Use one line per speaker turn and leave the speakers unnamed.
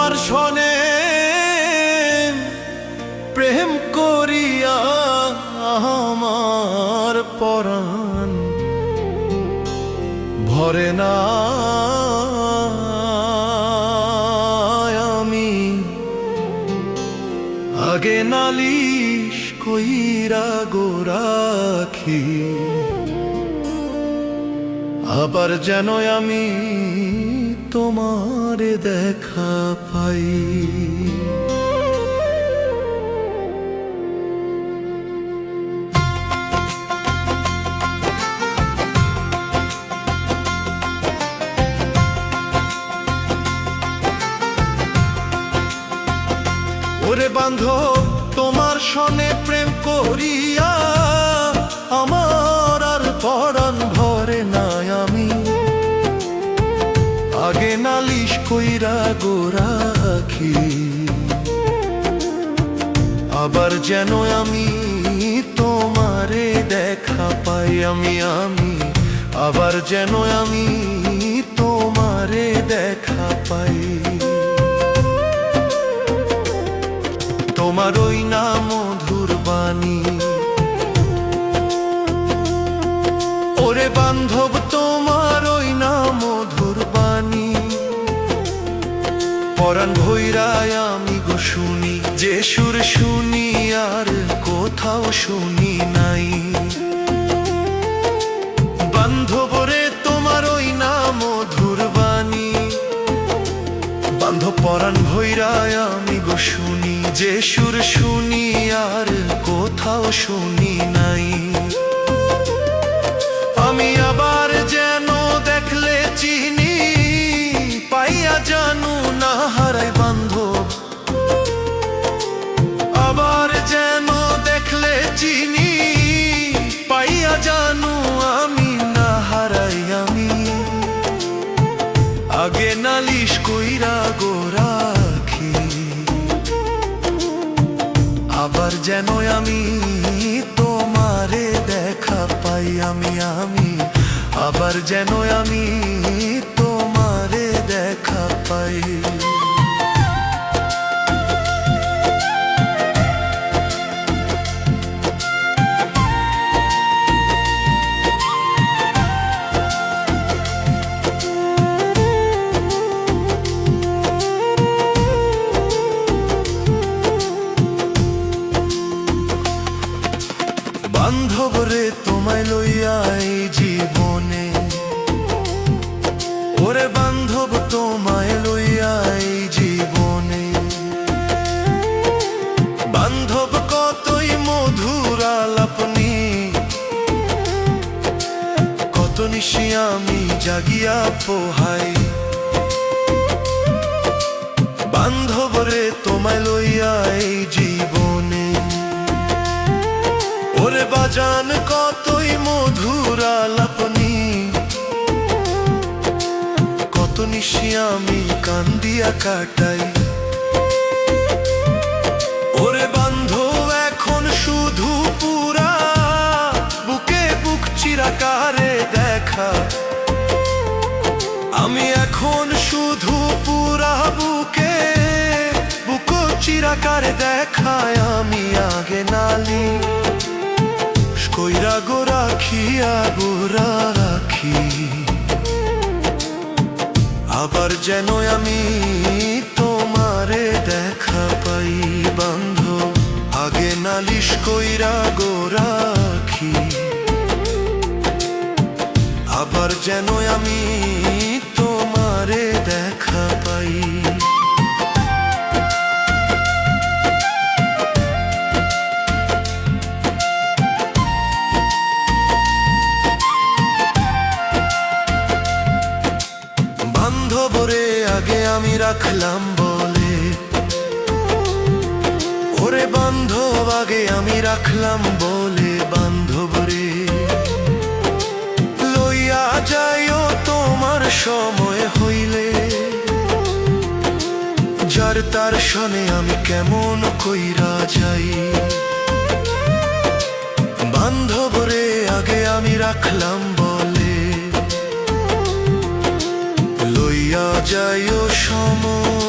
তোমার সনে প্রেম করিয়া আমার পরাণ ভরে না। আমি আগে নালিশ কইরা গোরাখি, আবার যেন আমি তোমারে দেখা পাই। ওরে বান্ধব তোমার সনে প্রেম করিয়া আমার আর পরাণ ভরে নাই। আমি আগে নালিশ কইরা গোরাখি, আবার যেন আমি তোমারে দেখা পাই। আমি আবার যেন আমি তোমারে দেখা পাই। তোমার ওই না মধুর বাণী, ওরে বান্ধব তোমার ওই না মধুর বাণী, পরাণ ভৈরায় আমি গো শুনি, যে সুর শুনি আর কোথাও শুনি নাই। বান্ধব রে তোমার ওই না মধুর বাণী, বান্ধব পরাণ ভৈরায় আমি গো শুনি, যে সুর শুনি আর কোথাও শুনি নাই। আমি আবার যেন দেখলে চিনি পাইয়া জানু না হারাই বান্ধব, আবার যেন দেখলে চিনি পাইয়া জানু আমি না হারাই। আমি আগে নালিশ কইরা গোরাখি, আবার যেন আমি তোমারে দেখা পাই। আমি আবার যেন আমি তোমারে দেখা পাই। বান্ধব রে তোমায় লইয়া এই জীবনে, ওরে বান্ধব তোমায় লইয়া এই জীবনে, বান্ধব কতই মধুর আলাপনি, কত নিশি আমি জাগিয়া পোহাই। বান্ধব রে তোমায় লইয়া এই জীবনে, ওরে বাজান কতই মধুর আলাপনি, কত নিশি আমি কান্দিয়া কাটাই। ওরে বান্ধব এখন শুধু পুরা বুকে বুক চিরাকারে দেখা, আমি এখন শুধু পুরা বুকে বুক চিরাকারে দেখায়। আমি আগে নালি কইরা গোরাখিয়া গোরাখি, আবার যেন আমি তোমারে দেখা পাই। বান্ধব আগে নালিশ কইরা গোরাখি, আবার যেন আমি তোমারে দেখা পাই। বান্ধব রে আগে আমি রাখলাম বলে, ওরে বান্ধব আগে আমি রাখলাম বলে, বান্ধব রে লইয়া যাইও তোমার সময় হইলে, যার তার সনে আমি কেমন কইরা যাই। বান্ধব রে আগে আমি রাখলাম বলে, লইয়া যাইও সময়